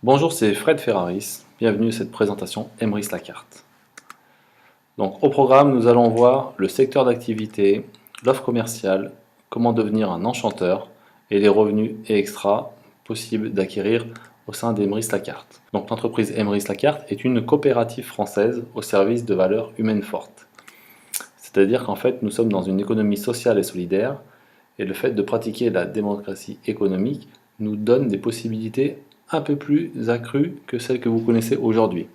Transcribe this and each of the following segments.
Bonjour, c'est Fred Ferraris. Bienvenue à cette présentation Emrys la carte. Donc, au programme, nous allons voir le secteur d'activité, l'offre commerciale, comment devenir un enchanteur et les revenus et extras possibles d'acquérir au sein d'Emrys la carte. Donc, l'entreprise Emrys la carte est une coopérative française au service de valeurs humaines fortes. C'est-à-dire qu'en fait, nous sommes dans une économie sociale et solidaire et le fait de pratiquer la démocratie économique nous donne des possibilités un peu plus accrues que celles que vous connaissez aujourd'hui.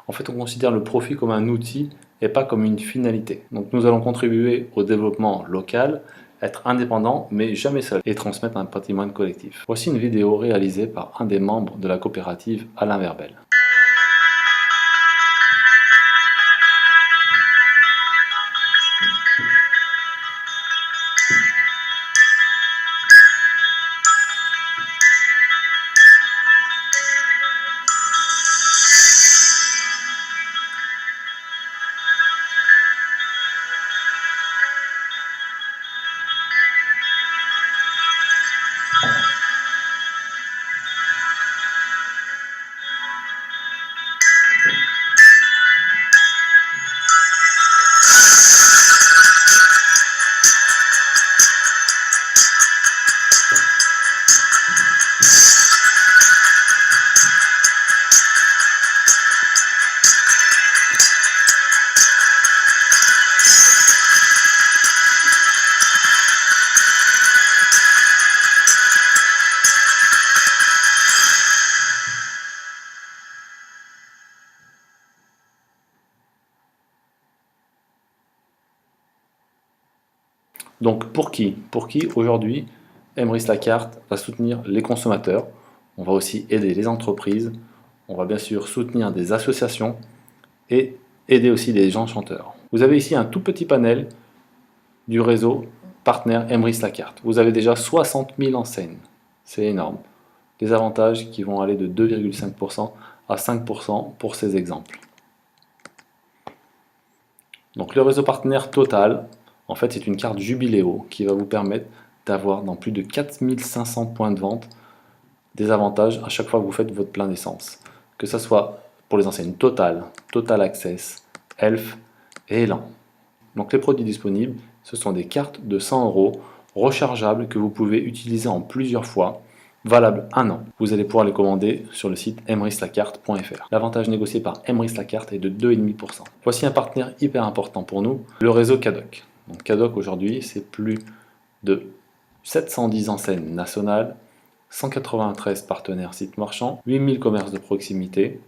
En fait, on considère le profit comme un outil et pas comme une finalité. Donc nous allons contribuer au développement local, être indépendant mais jamais seul et transmettre un patrimoine collectif. Voici une vidéo réalisée par un des membres de la coopérative, Alain Verbel. Donc pour qui? Pour qui aujourd'hui Emrys la carte va soutenir les consommateurs, on va aussi aider les entreprises, on va bien sûr soutenir des associations et aider aussi des enchanteurs. Vous avez ici un tout petit panel du réseau partenaire Emrys la carte. Vous avez déjà 60 000 enseignes, c'est énorme. Des avantages qui vont aller de 2,5% à 5% pour ces exemples. Donc le réseau partenaire total, en fait, c'est une carte Jubiléo qui va vous permettre d'avoir dans plus de 4500 points de vente des avantages à chaque fois que vous faites votre plein d'essence. Que ce soit pour les enseignes Total, Total Access, Elf et Elan. Donc les produits disponibles, ce sont des cartes de 100 € rechargeables que vous pouvez utiliser en plusieurs fois, valables 1 an. Vous allez pouvoir les commander sur le site emryslacarte.fr. L'avantage négocié par Emrys la carte est de 2,5%. Voici un partenaire hyper important pour nous, le réseau Cadoc. Donc Cadoc aujourd'hui, c'est plus de 710 enseignes nationales, 193 partenaires sites marchands, 8000 commerces de proximité,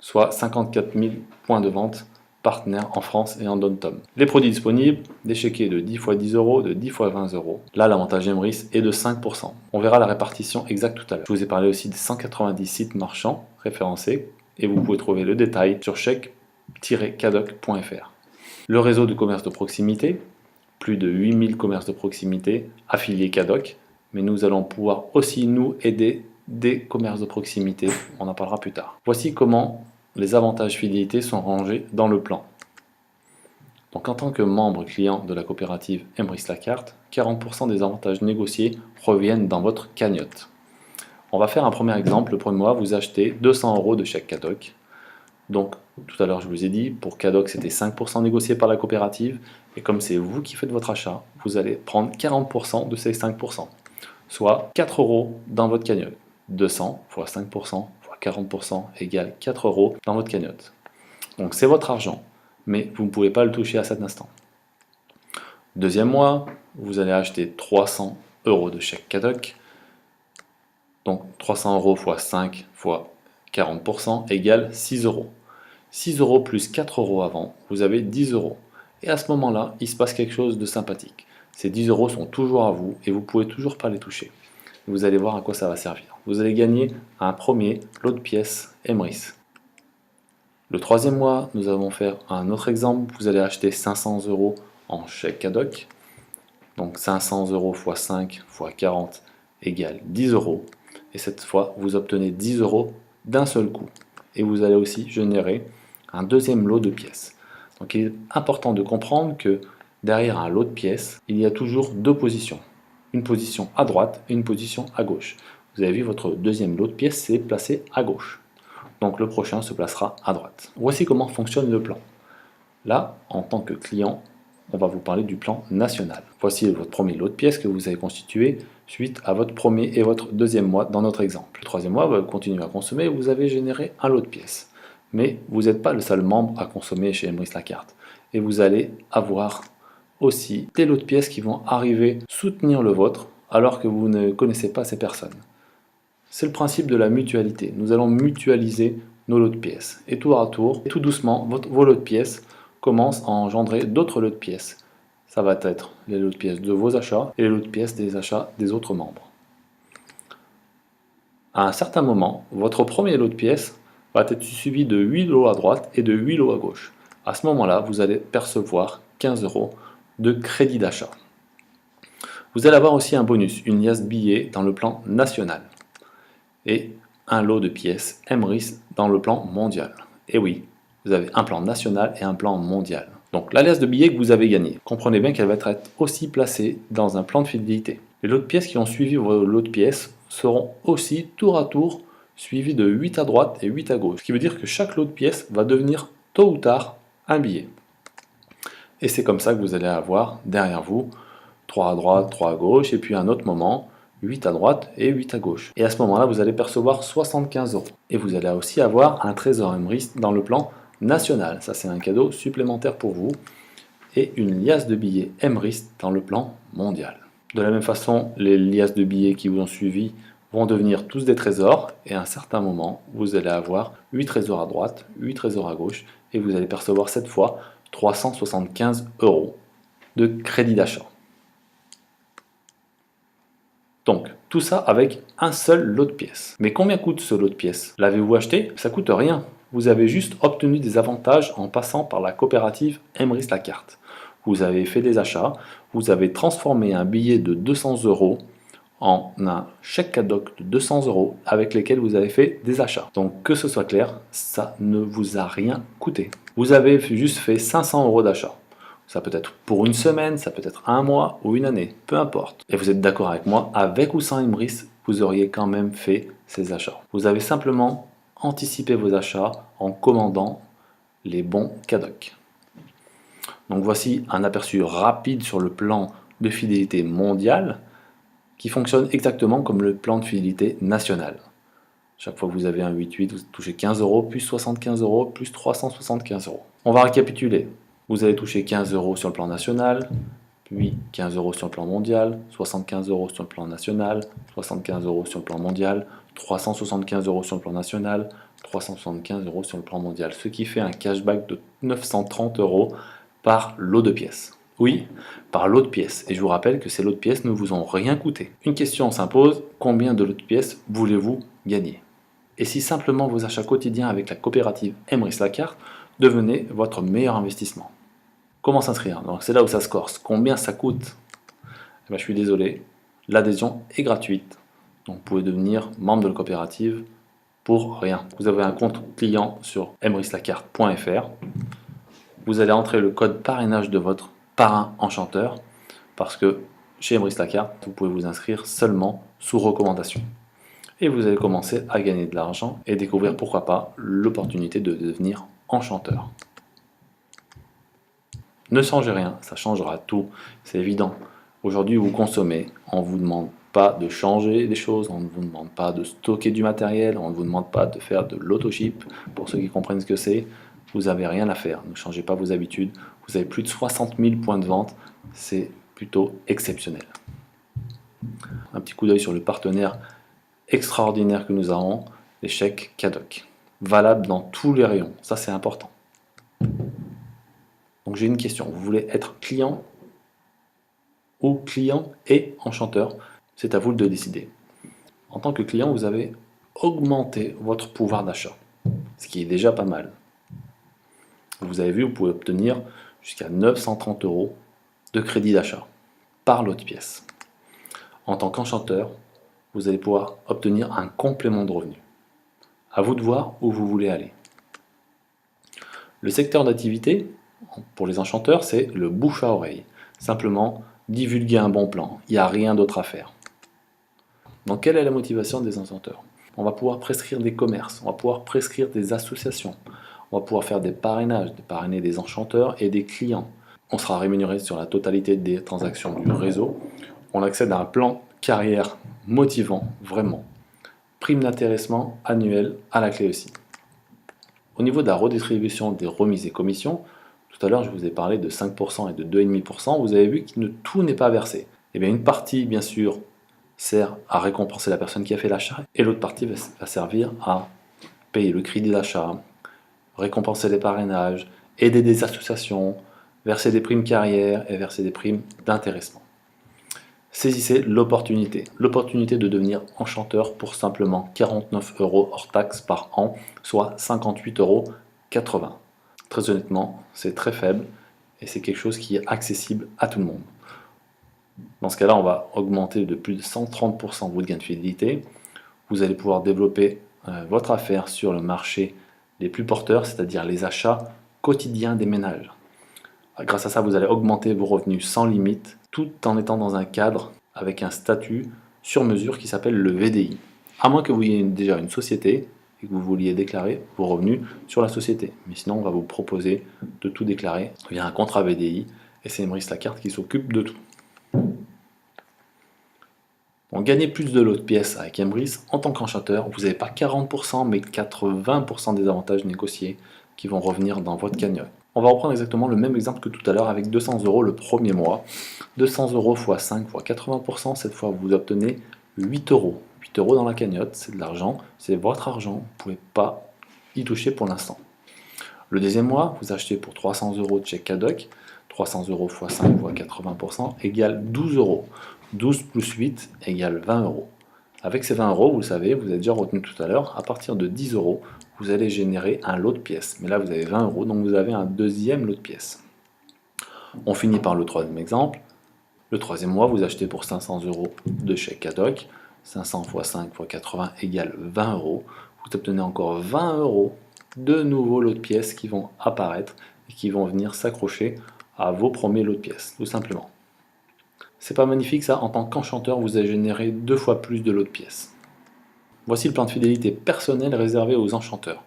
soit 54 000 points de vente partenaires en France et en dom-tom. Les produits disponibles, des chéquiers de 10 x 10 €, de 10 x 20 €. Là, l'avantage Emrys est de 5%. On verra la répartition exacte tout à l'heure. Je vous ai parlé aussi des 190 sites marchands référencés et vous pouvez trouver le détail sur chèque-cadoc.fr. Le réseau de commerce de proximité, plus de 8000 commerces de proximité affiliés Cadoc, mais nous allons pouvoir aussi nous aider des commerces de proximité, on en parlera plus tard. Voici comment les avantages fidélité sont rangés dans le plan. Donc en tant que membre client de la coopérative Emrys la carte, 40% des avantages négociés reviennent dans votre cagnotte. On va faire un premier exemple. Le premier mois, vous achetez 200 € de chèque Cadoc. Donc tout à l'heure je vous ai dit, pour Cadoc c'était 5% négocié par la coopérative, et comme c'est vous qui faites votre achat, vous allez prendre 40% de ces 5%, soit 4 € dans votre cagnotte. 200 x 5% x 40% égale 4 € dans votre cagnotte. Donc c'est votre argent, mais vous ne pouvez pas le toucher à cet instant. Deuxième mois, vous allez acheter 300 € de chèque Cadoc. Donc 300 € x 5 x 40% égale 6 €. 6 € plus 4 € avant, vous avez 10 €. Et à ce moment-là, il se passe quelque chose de sympathique. Ces 10 € sont toujours à vous et vous ne pouvez toujours pas les toucher. Vous allez voir à quoi ça va servir. Vous allez gagner un premier lot de pièces Emrys. Le troisième mois, nous allons faire un autre exemple. Vous allez acheter 500 € en chèque Cadoc. Donc 500 € x 5 x 40 égale 10 €. Et cette fois, vous obtenez 10 € d'un seul coup. Et vous allez aussi générer un deuxième lot de pièces. Donc il est important de comprendre que derrière un lot de pièces, il y a toujours deux positions. Une position à droite et une position à gauche. Vous avez vu, votre deuxième lot de pièces s'est placé à gauche. Donc le prochain se placera à droite. Voici comment fonctionne le plan. Là, en tant que client, on va vous parler du plan national. Voici votre premier lot de pièces que vous avez constitué suite à votre premier et votre deuxième mois dans notre exemple. Le troisième mois, vous continuez à consommer, vous avez généré un lot de pièces. Mais vous n'êtes pas le seul membre à consommer chez Emrys Lacarte. Et vous allez avoir aussi des lots de pièces qui vont arriver soutenir le vôtre alors que vous ne connaissez pas ces personnes. C'est le principe de la mutualité. Nous allons mutualiser nos lots de pièces. Et tour à tour, et tout doucement, vos lots de pièces commencent à engendrer d'autres lots de pièces. Ça va être les lots de pièces de vos achats et les lots de pièces des achats des autres membres. À un certain moment, votre premier lot de pièces va être suivi de 8 lots à droite et de 8 lots à gauche. À ce moment-là, vous allez percevoir 15 € de crédit d'achat. Vous allez avoir aussi un bonus, une liasse billets dans le plan national et un lot de pièces Emrys dans le plan mondial. Et oui, vous avez un plan national et un plan mondial. Donc la liasse de billets que vous avez gagnée, comprenez bien qu'elle va être aussi placée dans un plan de fidélité. Les lots de pièces qui ont suivi vos lots de pièces seront aussi tour à tour suivis de 8 à droite et 8 à gauche. Ce qui veut dire que chaque lot de pièces va devenir tôt ou tard un billet. Et c'est comme ça que vous allez avoir derrière vous 3 à droite, 3 à gauche, et puis à un autre moment, 8 à droite et 8 à gauche. Et à ce moment-là, vous allez percevoir 75 €. Et vous allez aussi avoir un trésor Emrys dans le plan national. Ça, c'est un cadeau supplémentaire pour vous. Et une liasse de billets Emrys dans le plan mondial. De la même façon, les liasses de billets qui vous ont suivi vont devenir tous des trésors. Et à un certain moment, vous allez avoir 8 trésors à droite, 8 trésors à gauche. Et vous allez percevoir cette fois 375 € de crédit d'achat. Donc, tout ça avec un seul lot de pièces. Mais combien coûte ce lot de pièces? L'avez-vous acheté? Ça coûte rien. Vous avez juste obtenu des avantages en passant par la coopérative Emrys Lacarte. Vous avez fait des achats, vous avez transformé un billet de 200 € en un chèque cadeau de 200 € avec lesquels vous avez fait des achats. Donc que ce soit clair, ça ne vous a rien coûté. Vous avez juste fait 500 € d'achat. Ça peut être pour une semaine, ça peut être un mois ou une année, peu importe. Et vous êtes d'accord avec moi, avec ou sans Emrys, vous auriez quand même fait ces achats. Vous avez simplement anticipé vos achats en commandant les bons CADOC. Donc voici un aperçu rapide sur le plan de fidélité mondial qui fonctionne exactement comme le plan de fidélité national. Chaque fois que vous avez un 8-8, vous touchez 15 €, plus 75 €, plus 375 €. On va récapituler. Vous allez toucher 15 € sur le plan national, puis 15 € sur le plan mondial, 75 € sur le plan national, 75 € sur le plan mondial, 375 € sur le plan national, 375 € sur le plan mondial. Ce qui fait un cashback de 930 € par lot de pièces. Oui, par lot de pièces. Et je vous rappelle que ces lots de pièces ne vous ont rien coûté. Une question s'impose, combien de lots de pièces voulez-vous gagner? Et si simplement vos achats quotidiens avec la coopérative Emrys Lacarte devenaient votre meilleur investissement? Comment s'inscrire? Donc c'est là où ça se corse. Combien ça coûte? Eh bien, je suis désolé, l'adhésion est gratuite. Donc vous pouvez devenir membre de la coopérative pour rien. Vous avez un compte client sur emryslacarte.fr. Vous allez entrer le code parrainage de votre parrain enchanteur parce que chez Emrys Lacarte, vous pouvez vous inscrire seulement sous recommandation. Et vous allez commencer à gagner de l'argent et découvrir pourquoi pas l'opportunité de devenir enchanteur. Ne changez rien, ça changera tout, c'est évident. Aujourd'hui, vous consommez, on ne vous demande pas de changer des choses, on ne vous demande pas de stocker du matériel, on ne vous demande pas de faire de l'auto-ship. Pour ceux qui comprennent ce que c'est, vous n'avez rien à faire, ne changez pas vos habitudes. Vous avez plus de 60 000 points de vente, c'est plutôt exceptionnel. Un petit coup d'œil sur le partenaire extraordinaire que nous avons, les chèques CADOC, valables dans tous les rayons, ça c'est important. Donc j'ai une question, vous voulez être client ou client et enchanteur? C'est à vous de décider. En tant que client, vous avez augmenté votre pouvoir d'achat, ce qui est déjà pas mal. Vous avez vu, vous pouvez obtenir jusqu'à 930 € de crédit d'achat par lot de pièces. En tant qu'enchanteur, vous allez pouvoir obtenir un complément de revenu. À vous de voir où vous voulez aller. Le secteur d'activité, pour les enchanteurs, c'est le bouche à oreille. Simplement, divulguer un bon plan. Il n'y a rien d'autre à faire. Donc quelle est la motivation des enchanteurs? On va pouvoir prescrire des commerces, on va pouvoir prescrire des associations, on va pouvoir faire des parrainages, parrainer des enchanteurs et des clients. On sera rémunéré sur la totalité des transactions du réseau. On accède à un plan carrière motivant, vraiment. Prime d'intéressement annuelle à la clé aussi. Au niveau de la redistribution des remises et commissions, tout à l'heure je vous ai parlé de 5% et de 2,5%, vous avez vu que tout n'est pas versé. Et bien une partie, bien sûr, sert à récompenser la personne qui a fait l'achat, et l'autre partie va servir à payer le crédit d'achat, récompenser les parrainages, aider des associations, verser des primes carrière et verser des primes d'intéressement. Saisissez l'opportunité de devenir enchanteur pour simplement 49 € hors taxes par an, soit 58,80 €. Très honnêtement, c'est très faible et c'est quelque chose qui est accessible à tout le monde. Dans ce cas-là, on va augmenter de plus de 130% votre gain de fidélité. Vous allez pouvoir développer votre affaire sur le marché des plus porteurs, c'est-à-dire les achats quotidiens des ménages. Grâce à ça, vous allez augmenter vos revenus sans limite, tout en étant dans un cadre avec un statut sur mesure qui s'appelle le VDI. À moins que vous ayez déjà une société et que vous vouliez déclarer vos revenus sur la société. Mais sinon, on va vous proposer de tout déclarer via un contrat VDI et c'est Emrys Lacarte qui s'occupe de tout. Bon, gagnez plus de lots de pièces avec Emrys en tant qu'enchanteur, vous n'avez pas 40% mais 80% des avantages négociés qui vont revenir dans votre cagnotte. On va reprendre exactement le même exemple que tout à l'heure avec 200 € le premier mois. 200 € x 5 x 80%, cette fois vous obtenez 8 €. 8 € dans la cagnotte, c'est de l'argent, c'est votre argent, vous ne pouvez pas y toucher pour l'instant. Le deuxième mois, vous achetez pour 300 € de chèque cadoc, 300 € x 5 x 80% égale 12 €. 12 plus 8 égale 20 €. Avec ces 20 €, vous le savez, vous avez déjà retenu tout à l'heure, à partir de 10 €, vous allez générer un lot de pièces. Mais là, vous avez 20 €, donc vous avez un deuxième lot de pièces. On finit par le troisième exemple. Le troisième mois, vous achetez pour 500 € de chèque cadoc. 500 x 5 x 80 égale 20 €. Vous obtenez encore 20 € de nouveaux lots de pièces qui vont apparaître et qui vont venir s'accrocher à vos premiers lots de pièces, tout simplement. C'est pas magnifique ça? En tant qu'enchanteur, vous avez généré 2 fois plus de lots de pièces. Voici le plan de fidélité personnel réservé aux enchanteurs.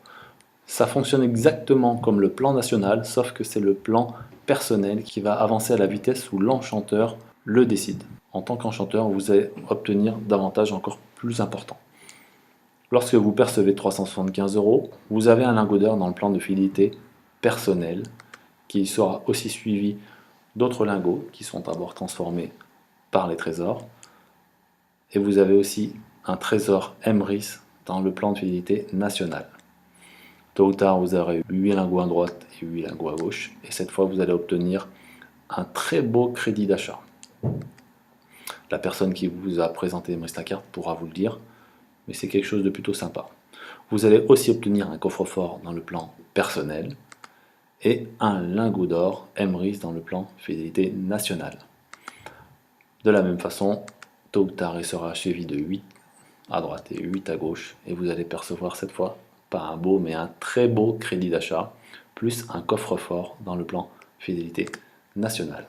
Ça fonctionne exactement comme le plan national, sauf que c'est le plan personnel qui va avancer à la vitesse où l'enchanteur le décide. En tant qu'enchanteur, vous allez obtenir d'avantages encore plus importants. Lorsque vous percevez 375 €, vous avez un lingot d'or dans le plan de fidélité personnel qui sera aussi suivi d'autres lingots qui sont d'abord transformés par les trésors. Et vous avez aussi un trésor Emrys dans le plan de fidélité national. Tôt ou tard, vous aurez 8 lingots à droite et 8 lingots à gauche. Et cette fois, vous allez obtenir un très beau crédit d'achat. La personne qui vous a présenté Emrys Lacarte pourra vous le dire, mais c'est quelque chose de plutôt sympa. Vous allez aussi obtenir un coffre-fort dans le plan personnel et un lingot d'or Emrys dans le plan fidélité nationale. De la même façon, tôt ou tard, il sera suivi de 8 à droite et 8 à gauche, et vous allez percevoir cette fois, pas un beau, mais un très beau crédit d'achat, plus un coffre-fort dans le plan fidélité nationale.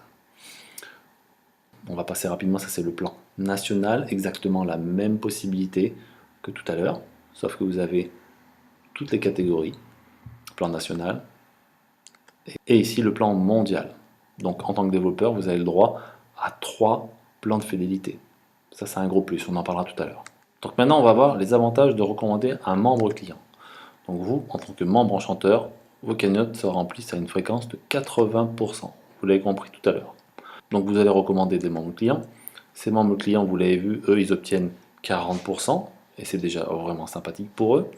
On va passer rapidement, ça c'est le plan national, exactement la même possibilité que tout à l'heure, sauf que vous avez toutes les catégories, plan national, et ici le plan mondial. Donc en tant que développeur, vous avez le droit à 3 plans de fidélité. Ça c'est un gros plus, on en parlera tout à l'heure. Donc maintenant on va voir les avantages de recommander un membre client. Donc vous, en tant que membre enchanteur, vos cagnottes se remplissent à une fréquence de 80%. Vous l'avez compris tout à l'heure. Donc vous allez recommander des membres clients. Ces membres clients, vous l'avez vu, eux ils obtiennent 40%, et c'est déjà vraiment sympathique pour eux.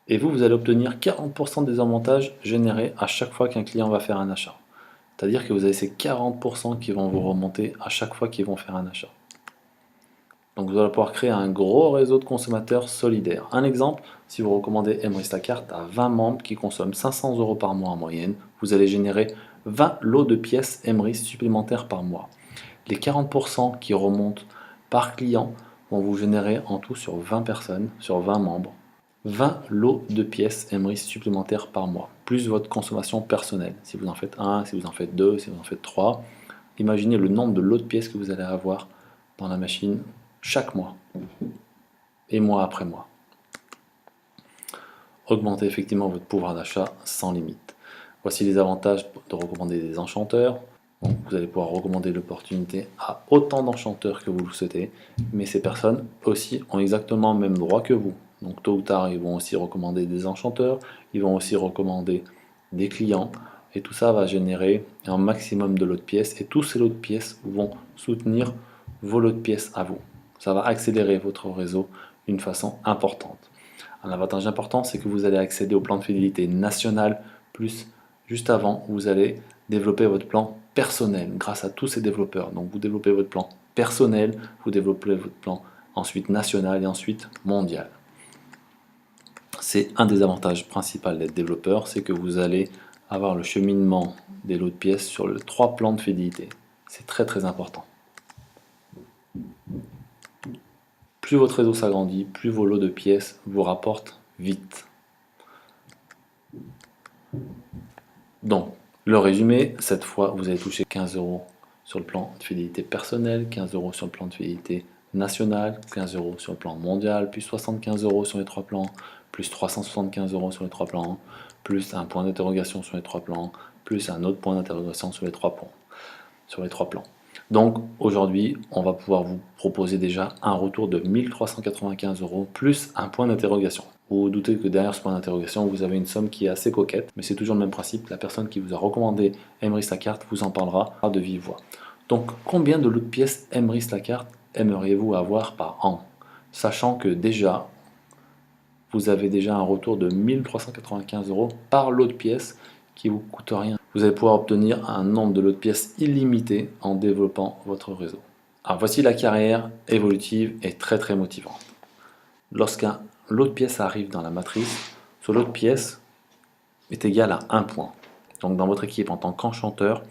Et vous allez obtenir 40% des avantages générés à chaque fois qu'un client va faire un achat. C'est-à-dire que vous avez ces 40% qui vont vous remonter à chaque fois qu'ils vont faire un achat. Donc vous allez pouvoir créer un gros réseau de consommateurs solidaires. Un exemple, si vous recommandez Emrys Lacarte à 20 membres qui consomment 500 € par mois en moyenne, vous allez générer 20 lots de pièces Emrys supplémentaires par mois. Les 40% qui remontent par client vont vous générer en tout sur 20 personnes, sur 20 membres, 20 lots de pièces Emrys supplémentaires par mois, plus votre consommation personnelle. Si vous en faites 1, si vous en faites 2, si vous en faites 3, imaginez le nombre de lots de pièces que vous allez avoir dans la machine chaque mois et mois après mois. Augmentez effectivement votre pouvoir d'achat sans limite. Voici les avantages de recommander des enchanteurs. Donc, vous allez pouvoir recommander l'opportunité à autant d'enchanteurs que vous le souhaitez, mais ces personnes aussi ont exactement le même droit que vous. Donc tôt ou tard, ils vont aussi recommander des enchanteurs, ils vont aussi recommander des clients, et tout ça va générer un maximum de lots de pièces, et tous ces lots de pièces vont soutenir vos lots de pièces à vous. Ça va accélérer votre réseau d'une façon importante. Un avantage important, c'est que vous allez accéder au plan de fidélité national, plus juste avant, vous allez développer votre plan personnel grâce à tous ces développeurs. Donc vous développez votre plan personnel, vous développez votre plan ensuite national et ensuite mondial. C'est un des avantages principaux d'être développeur, c'est que vous allez avoir le cheminement des lots de pièces sur les 3 plans de fidélité. C'est très très important. Plus votre réseau s'agrandit, plus vos lots de pièces vous rapportent vite. Donc, le résumé, cette fois, vous allez toucher 15 € sur le plan de fidélité personnel, 15 € sur le plan de fidélité national, 15 € sur le plan mondial, puis 75 € sur les 3 plans, plus 375 € sur les 3 plans, plus un point d'interrogation sur les 3 plans, plus un autre point d'interrogation sur les 3 plans. Donc aujourd'hui, on va pouvoir vous proposer déjà un retour de 1395 € plus un point d'interrogation. Vous vous doutez que derrière ce point d'interrogation, vous avez une somme qui est assez coquette, mais c'est toujours le même principe. La personne qui vous a recommandé Emeris la carte vous en parlera de vive voix. Donc combien de lots de pièces Emeris la carte aimeriez-vous avoir par an? Sachant que déjà, vous avez déjà un retour de 1395 € par lot de pièces qui vous coûte rien. Vous allez pouvoir obtenir un nombre de lots de pièces illimité en développant votre réseau. Alors voici la carrière évolutive et très très motivante. Lorsqu'un lot de pièces arrive dans la matrice, ce lot de pièces est égal à 1 point. Donc dans votre équipe en tant qu'enchanteur,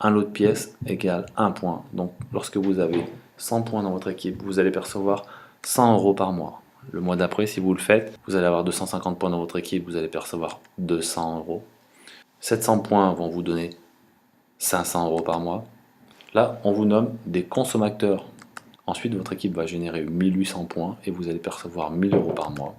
un lot de pièces égale 1 point. Donc lorsque vous avez 100 points dans votre équipe, vous allez percevoir 100 € par mois. Le mois d'après, si vous le faites, vous allez avoir 250 points dans votre équipe, vous allez percevoir 200 €. 700 points vont vous donner 500 € par mois. Là, on vous nomme des consommateurs. Ensuite, votre équipe va générer 1800 points et vous allez percevoir 1000 € par mois.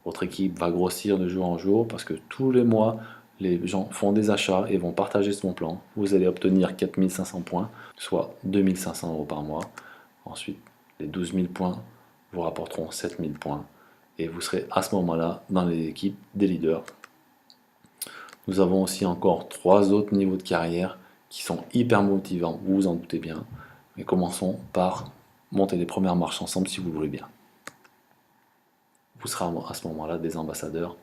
Votre équipe va grossir de jour en jour parce que tous les mois, les gens font des achats et vont partager son plan. Vous allez obtenir 4500 points, soit 2500 € par mois. Ensuite, les 12 000 points vous rapporteront 7000 points et vous serez à ce moment-là dans les équipes des leaders. Nous avons aussi encore 3 autres niveaux de carrière qui sont hyper motivants, vous vous en doutez bien. Mais commençons par monter les premières marches ensemble si vous le voulez bien. Vous serez à ce moment-là des ambassadeurs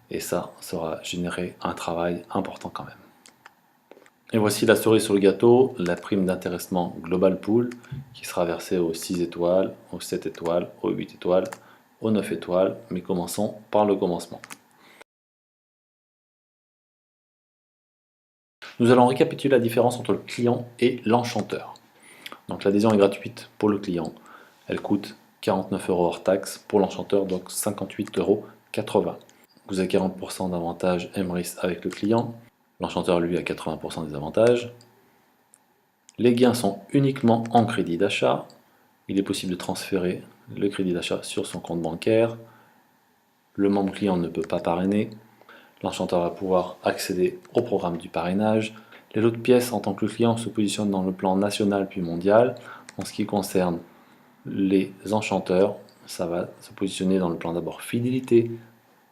et ça sera générer un travail important quand même. Et voici la cerise sur le gâteau, la prime d'intéressement Global Pool qui sera versée aux 6 étoiles, aux 7 étoiles, aux 8 étoiles, aux 9 étoiles. Mais commençons par le commencement. Nous allons récapituler la différence entre le client et l'enchanteur. Donc l'adhésion est gratuite pour le client. Elle coûte 49 € hors taxe. Pour l'enchanteur, donc 58,80 €. Vous avez 40% d'avantages Emeris avec le client. L'enchanteur, lui, a 80% des avantages. Les gains sont uniquement en crédit d'achat. Il est possible de transférer le crédit d'achat sur son compte bancaire. Le membre client ne peut pas parrainer. L'enchanteur va pouvoir accéder au programme du parrainage. Les lots de pièces en tant que client se positionnent dans le plan national puis mondial. En ce qui concerne les enchanteurs, ça va se positionner dans le plan d'abord fidélité,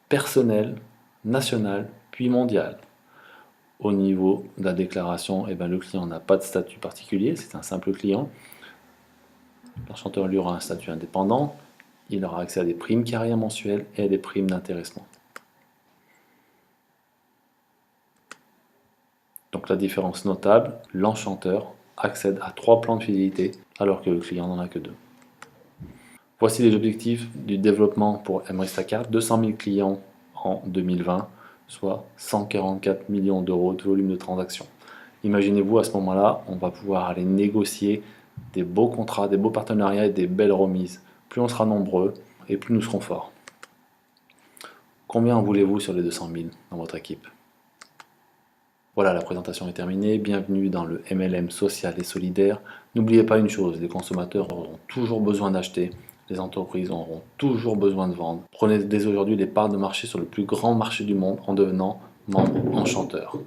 personnel, national puis mondial. Au niveau de la déclaration, le client n'a pas de statut particulier, c'est un simple client. L'enchanteur lui aura un statut indépendant. Il aura accès à des primes carrière mensuelles et à des primes d'intéressement. Donc la différence notable, l'enchanteur accède à 3 plans de fidélité alors que le client n'en a que 2. Voici les objectifs du développement pour Emeris la carte, 200 000 clients en 2020, soit 144 millions € de volume de transactions. Imaginez-vous à ce moment-là, on va pouvoir aller négocier des beaux contrats, des beaux partenariats et des belles remises. Plus on sera nombreux et plus nous serons forts. Combien en voulez-vous sur les 200 000 dans votre équipe ? Voilà, la présentation est terminée. Bienvenue dans le MLM social et solidaire. N'oubliez pas une chose, les consommateurs auront toujours besoin d'acheter, les entreprises auront toujours besoin de vendre. Prenez dès aujourd'hui les parts de marché sur le plus grand marché du monde en devenant membre enchanteur.